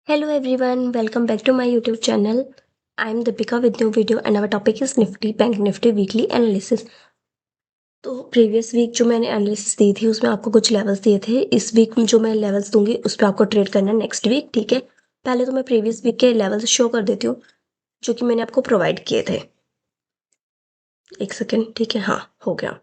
Hello everyone, welcome back to my YouTube channel. I am Deepika with new video and our topic is Nifty Bank Nifty Weekly Analysis. तो previous week जो मैंने analysis दी थी उसमें आपको कुछ levels दिए थे. इस वीक जो मैं लेवल्स दूंगी उस पर आपको ट्रेड करना है नेक्स्ट वीक. ठीक है, पहले तो मैं प्रीवियस वीक के लेवल्स शो कर देती हूँ जो कि मैंने आपको प्रोवाइड किए थे. एक सेकेंड. ठीक है, हाँ हो गया.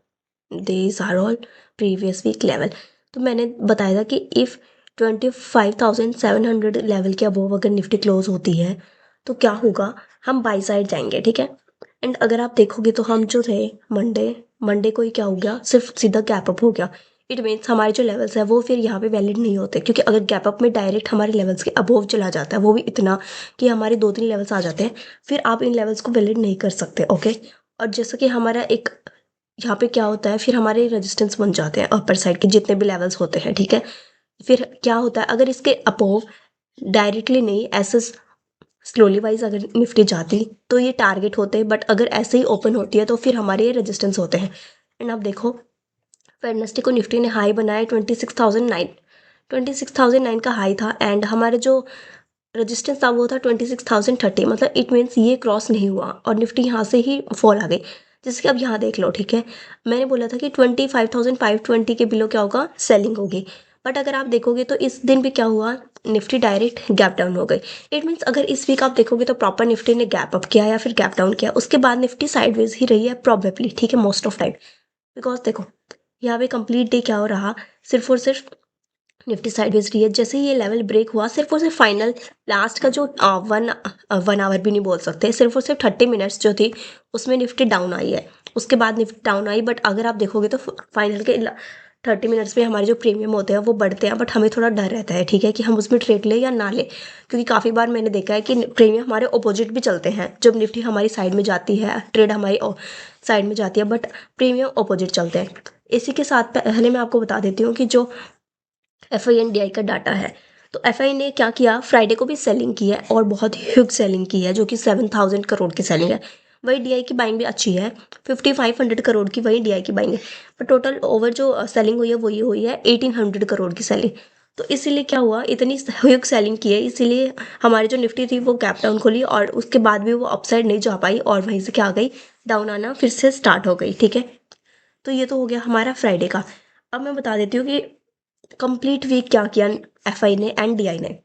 These are all previous week level. तो मैंने बताया था कि इफ़ 25,700 लेवल के अबोव अगर निफ्टी क्लोज होती है तो क्या होगा, हम बाई साइड जाएंगे. ठीक है, एंड अगर आप देखोगे तो हम जो थे मंडे को ही क्या हो गया, सिर्फ सीधा गैप अप हो गया. इट मीन्स हमारे जो लेवल्स है वो फिर यहाँ पे वैलिड नहीं होते, क्योंकि अगर गैप अप में डायरेक्ट हमारे लेवल्स के अबोव चला जाता है, वो भी इतना कि हमारे 2-3 लेवल्स आ जाते हैं, फिर आप इन लेवल्स को वैलिड नहीं कर सकते. ओके, और जैसा कि हमारा एक यहाँ पे क्या होता है, फिर हमारे रेजिस्टेंस बन जाते हैं अपर साइड के जितने भी लेवल्स होते हैं. ठीक है, फिर क्या होता है, अगर इसके अपोव डायरेक्टली नहीं ऐसे स्लोली वाइज अगर निफ्टी जाती तो ये टारगेट होते हैं, बट अगर ऐसे ही ओपन होती है तो फिर हमारे ये रेजिस्टेंस होते हैं. एंड आप देखो, वेडनेसडे को निफ्टी ने हाई बनाया 26,009 का हाई था, एंड हमारे जो रेजिस्टेंस था वो था 26,030. मतलब इट मीन्स ये क्रॉस नहीं हुआ और निफ्टी यहाँ से ही फॉल आ गई. जैसे कि अब यहाँ देख लो. ठीक है, मैंने बोला था कि 25,520 के बिलो क्या होगा, सेलिंग होगी. बट अगर आप देखोगे तो इस दिन भी क्या हुआ, निफ्टी डायरेक्ट गैप डाउन हो गई. इट मीन्स अगर इस वीक आप देखोगे तो प्रॉपर निफ्टी ने गैप अप किया या फिर गैप डाउन किया, उसके बाद निफ्टी साइडवेज ही रही है प्रॉबेबली. ठीक है, मोस्ट ऑफ टाइम. बिकॉज देखो यहाँ पे कंप्लीट डे क्या हो रहा, सिर्फ और सिर्फ निफ्टी साइडवेज रही है. जैसे ही ये लेवल ब्रेक हुआ, सिर्फ और सिर्फ फाइनल लास्ट का जो 1 आवर भी नहीं बोल सकते, सिर्फ और सिर्फ 30 मिनट्स जो थी उसमें निफ्टी डाउन आई है. उसके बाद निफ्टी डाउन आई, बट अगर आप देखोगे तो फाइनल के 30 मिनट्स में हमारे जो प्रीमियम होते हैं वो बढ़ते हैं. बट हमें थोड़ा डर रहता है, ठीक है, कि हम उसमें ट्रेड ले या ना ले, क्योंकि काफ़ी बार मैंने देखा है कि प्रीमियम हमारे ऑपोजिट भी चलते हैं. जब निफ्टी हमारी साइड में जाती है, ट्रेड हमारी साइड में जाती है, बट प्रीमियम ऑपोजिट चलते हैं. इसी के साथ पहले मैं आपको बता देती हूँ कि जो FINDI का डाटा है, तो FI ने क्या किया, फ्राइडे को भी सेलिंग की है और बहुत ह्यूज सेलिंग की है, जो कि 7,000 करोड़ की सेलिंग है. वही DI की बाइंग भी अच्छी है, 5,500 करोड़ की वही DI की बाइंग है. पर टोटल ओवर जो सेलिंग हुई है वही हुई है 1,800 करोड़ की सेलिंग. तो इसीलिए क्या हुआ, इतनी ह्यूज सेलिंग की है, इसीलिए हमारी जो निफ्टी थी वो गैप डाउन खोली और उसके बाद भी वो अपसाइड नहीं जा पाई और वहीं से क्या आ गई, डाउन आना फिर से स्टार्ट हो गई. ठीक है, तो ये तो हो गया हमारा फ्राइडे का. अब मैं बता देती हूँ कि कंप्लीट वीक क्या किया FI ने एंड DI ने.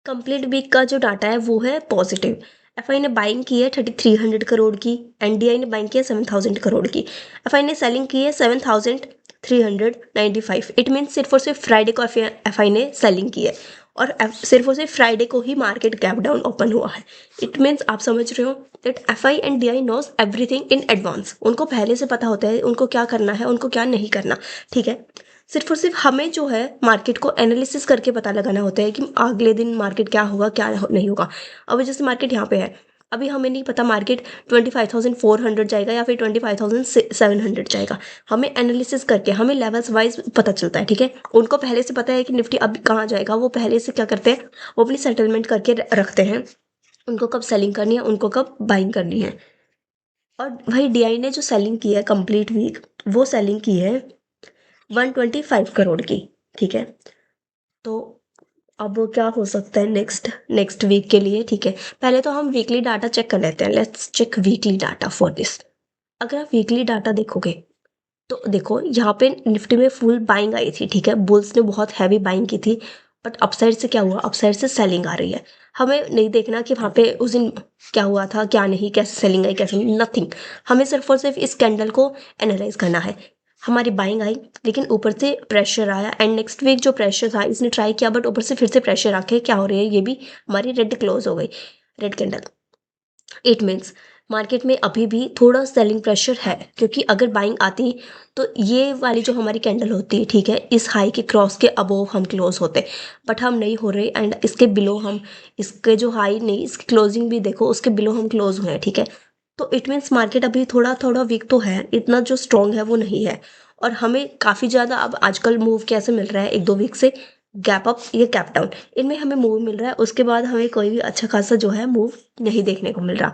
कंप्लीट वीक का जो डाटा है वो है पॉजिटिव. FI ने बाइंग की है 3,300 करोड़ की एंड DI ने बाइंग की है 7,000 करोड़ की. FI ने सेलिंग की है 7,395. इट मीन्स सिर्फ और सिर्फ फ्राइडे को FI ने सेलिंग की है और सिर्फ और सिर्फ फ्राइडे को ही मार्केट गैप डाउन ओपन हुआ है. इट मीन्स आप समझ रहे हो that FI and DI knows everything in advance. उनको पहले से पता होता है उनको क्या करना है, उनको क्या नहीं करना. ठीक है, सिर्फ और सिर्फ हमें जो है मार्केट को एनालिसिस करके पता लगाना होता है कि अगले दिन मार्केट क्या होगा क्या नहीं होगा. अभी जैसे मार्केट यहाँ पे है, अभी हमें नहीं पता मार्केट 25,400 जाएगा या फिर 25,700 जाएगा. हमें एनालिसिस करके हमें लेवल्स वाइज पता चलता है. ठीक है, उनको पहले से पता है कि निफ्टी अब कहाँ जाएगा, वो पहले से क्या करते हैं, वो अपनी सेटलमेंट करके रखते हैं, उनको कब सेलिंग करनी है, उनको कब बाइंग करनी है. और वही DI ने जो सेलिंग की है कंप्लीट वीक, वो सेलिंग की है 125 करोड़ की. ठीक है, तो अब क्या हो सकता है नेक्स्ट वीक के लिए. ठीक है, पहले तो हम वीकली डाटा चेक कर लेते हैं. Let's check weekly data for this. अगर आप वीकली डाटा देखोगे तो देखो यहाँ पे निफ्टी में फुल बाइंग आई थी. ठीक है, बुल्स ने बहुत हैवी बाइंग की थी, बट अपसाइड से क्या हुआ, अपसाइड से सेलिंग आ रही है. हमें नहीं देखना कि वहाँ पे उस दिन क्या हुआ था क्या नहीं, कैसे सेलिंग आई कैसे नहीं, नथिंग. हमें सिर्फ और सिर्फ इस कैंडल को एनालाइज करना है. हमारी बाइंग आई लेकिन ऊपर से प्रेशर आया, एंड नेक्स्ट वीक जो प्रेशर था इसने ट्राई किया, बट ऊपर से फिर से प्रेशर आके क्या हो रही है, ये भी हमारी रेड क्लोज हो गई, red candle. It means market में अभी भी थोड़ा सेलिंग प्रेशर है, क्योंकि अगर बाइंग आती तो ये वाली जो हमारी कैंडल होती है, ठीक है, इस हाई के क्रॉस के अबोव हम क्लोज होते, बट हम नहीं हो रहे. एंड इसके बिलो हम, इसके जो हाई नहीं, इसकी क्लोजिंग भी देखो, उसके बिलो हम क्लोज हुए हैं. ठीक है, तो इट मीन्स मार्केट अभी थोड़ा थोड़ा वीक तो है, इतना जो स्ट्रॉन्ग है वो नहीं है. और हमें काफ़ी ज़्यादा अब आजकल मूव कैसे मिल रहा है, 1-2 वीक से गैप अप या गैप डाउन, इनमें हमें मूव मिल रहा है. उसके बाद हमें कोई भी अच्छा खासा जो है मूव नहीं देखने को मिल रहा.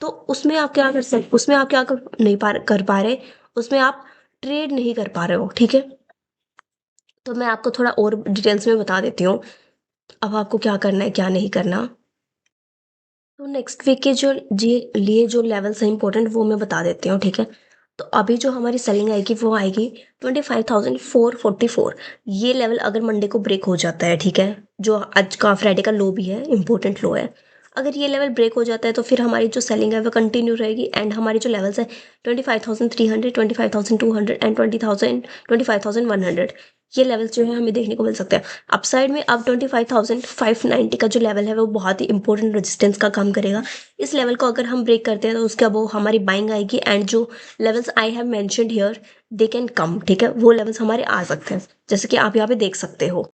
तो उसमें आप क्या कर सकते, उसमें आप क्या नहीं कर पा रहे, उसमें आप ट्रेड नहीं कर पा रहे हो. ठीक है, तो मैं आपको थोड़ा और डिटेल्स में बता देती हूँ. अब आपको क्या करना है क्या नहीं करना। तो नेक्स्ट वीक के जो जी लिए जो लेवल्स हैं इंपॉर्टेंट वो मैं बता देती हूँ, ठीक है। तो अभी जो हमारी सेलिंग आएगी वो आएगी 25,444। ये लेवल अगर मंडे को ब्रेक हो जाता है, ठीक है, जो आज का फ्राइडे का लो भी है, इंपॉर्टेंट लो है, अगर ये लेवल ब्रेक हो जाता है तो फिर हमारी जो सेलिंग है वो कंटिन्यू रहेगी एंड हमारी जो लेवल्स है 25,300, 25,200 एंड 25,100, ये लेवल्स जो है हमें देखने को मिल सकते हैं। अपसाइड में अब 25,590 का जो लेवल है वो बहुत ही इंपॉर्टेंट रेजिस्टेंस का काम करेगा। इस लेवल को अगर हम ब्रेक करते हैं तो उसके अब वो हमारी बाइंग आएगी एंड जो levels I have mentioned here they can come, ठीक है, वो लेवल्स हमारे आ सकते हैं, जैसे कि आप यहाँ पे देख सकते हो।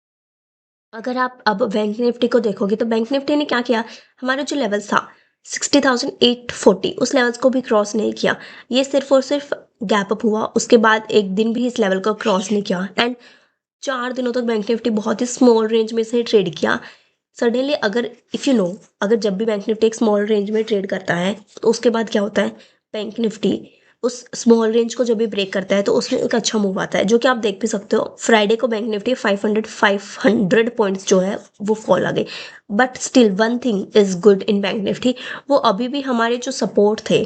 अगर आप अब बैंक निफ्टी को देखोगे तो बैंक निफ्टी ने क्या किया, हमारा जो लेवल था 60,840 उस लेवल्स को भी क्रॉस नहीं किया। ये सिर्फ और सिर्फ गैप अप हुआ, उसके बाद एक दिन भी इस लेवल को क्रॉस नहीं किया एंड 4 दिनों तक बैंक निफ्टी बहुत ही स्मॉल रेंज में से ट्रेड किया। सडनली अगर इफ़ यू नो, अगर जब भी बैंक निफ्टी एक स्मॉल रेंज में ट्रेड करता है तो उसके बाद क्या होता है, बैंक निफ्टी उस स्मॉल रेंज को जब भी ब्रेक करता है तो उसमें एक अच्छा मूव आता है, जो कि आप देख भी सकते हो। फ्राइडे को बैंक निफ्टी 500 पॉइंट्स जो है वो फॉल आ गई, but still one thing is good in bank Nifty, वो अभी भी हमारे जो सपोर्ट थे,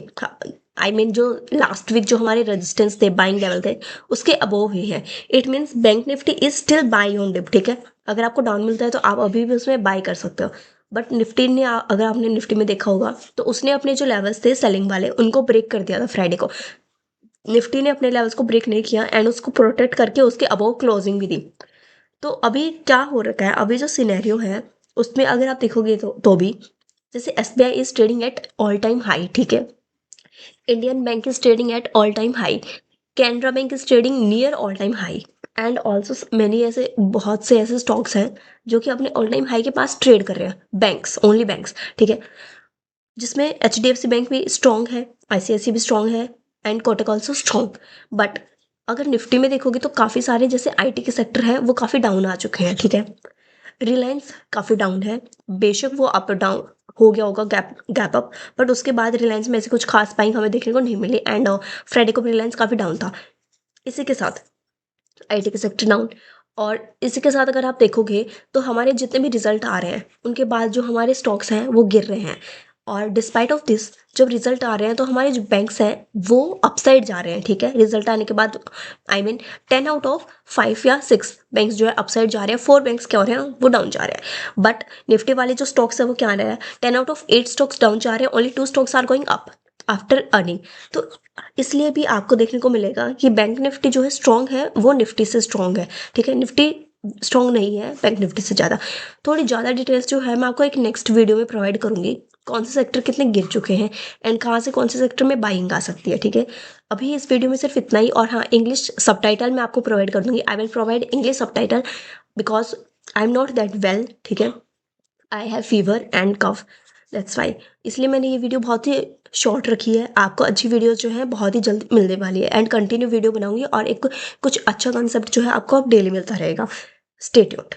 आई मीन जो लास्ट वीक जो हमारे रेजिस्टेंस थे, बाइंग लेवल थे, उसके अबोव ही है। It means bank Nifty is still buy on dip, ठीक है। अगर आपको डाउन मिलता है तो आप अभी भी उसमें बाई कर सकते हो, बट निफ्टी ने अगर आपने निफ्टी में देखा होगा तो उसने अपने जो लेवल्स थे सेलिंग वाले उनको ब्रेक कर दिया था फ्राइडे को। निफ्टी ने अपने लेवल्स को ब्रेक नहीं किया एंड उसको प्रोटेक्ट करके उसके अबव क्लोजिंग भी दी। तो अभी क्या हो रखा है, अभी जो सिनेरियो है उसमें अगर आप देखोगे तो भी जैसे SBI is trading at all time high, ठीक है, Indian bank is trading at all time high, Canara bank is trading near all time high and also many ऐसे बहुत से ऐसे स्टॉक्स हैं जो कि अपने ऑल टाइम हाई के पास ट्रेड कर रहे हैं, बैंक्स, ओनली बैंक्स, ठीक है, जिसमें HDFC बैंक भी स्ट्रॉन्ग है, ICICI भी स्ट्रॉन्ग है and Kotak also strong. But अगर निफ्टी में देखोगे तो काफ़ी सारे जैसे IT के सेक्टर हैं वो काफ़ी डाउन आ चुके हैं, ठीक है। रिलायंस काफ़ी डाउन है, बेशक वो अप डाउन हो गया होगा, गैप गैप अप, बट उसके बाद रिलायंस में ऐसे कुछ खास बाइंग हमें देखने को नहीं मिली एंड फ्राइडे को भी रिलायंस काफ़ी डाउन था। इसी के साथ IT के सेक्टर डाउन, और इसी के साथ अगर आप देखोगे तो हमारे जितने भी रिजल्ट आ रहे हैं उनके बाद जो हमारे स्टॉक्स हैं वो गिर रहे हैं, और डिस्पाइट ऑफ दिस जब रिजल्ट आ रहे हैं तो हमारे जो बैंक्स हैं वो अपसाइड जा रहे हैं, ठीक है। रिजल्ट आने के बाद आई मीन 10 आउट ऑफ 5 या 6 बैंक्स जो है अपसाइड जा रहे हैं, 4 बैंक्स क्या हो रहे हैं, वो डाउन जा रहे हैं। बट निफ्टी वाले जो स्टॉक्स है वो क्या आ रहा है, 10 आउट ऑफ 8 स्टॉक्स डाउन जा रहे हैं, only 2 stocks are going up after earning. तो इसलिए भी आपको देखने को मिलेगा कि बैंक निफ्टी जो है स्ट्रॉन्ग है, वो निफ्टी से स्ट्रॉन्ग है, ठीक है। निफ्टी स्ट्रॉन्ग नहीं है बैंक निफ्टी से ज़्यादा। थोड़ी ज़्यादा डिटेल्स जो है मैं आपको एक नेक्स्ट वीडियो में प्रोवाइड करूँगी, कौन से सेक्टर कितने गिर चुके हैं एंड कहाँ से कौन से सेक्टर में बाइंग आ सकती है, ठीक है। अभी इस वीडियो में सिर्फ इतना ही, और हाँ, इंग्लिश सबटाइटल मैं आपको प्रोवाइड कर दूँगी। I will provide English subtitle because I am not that well, ठीक है। I have fever and cough, that's why. इसलिए मैंने ये वीडियो बहुत ही शॉर्ट रखी है। आपको अच्छी वीडियोस जो है बहुत ही जल्द मिलने वाली है एंड कंटिन्यू वीडियो बनाऊंगी और एक कुछ अच्छा कंसेप्ट जो है आपको अब डेली मिलता रहेगा। Stay tuned.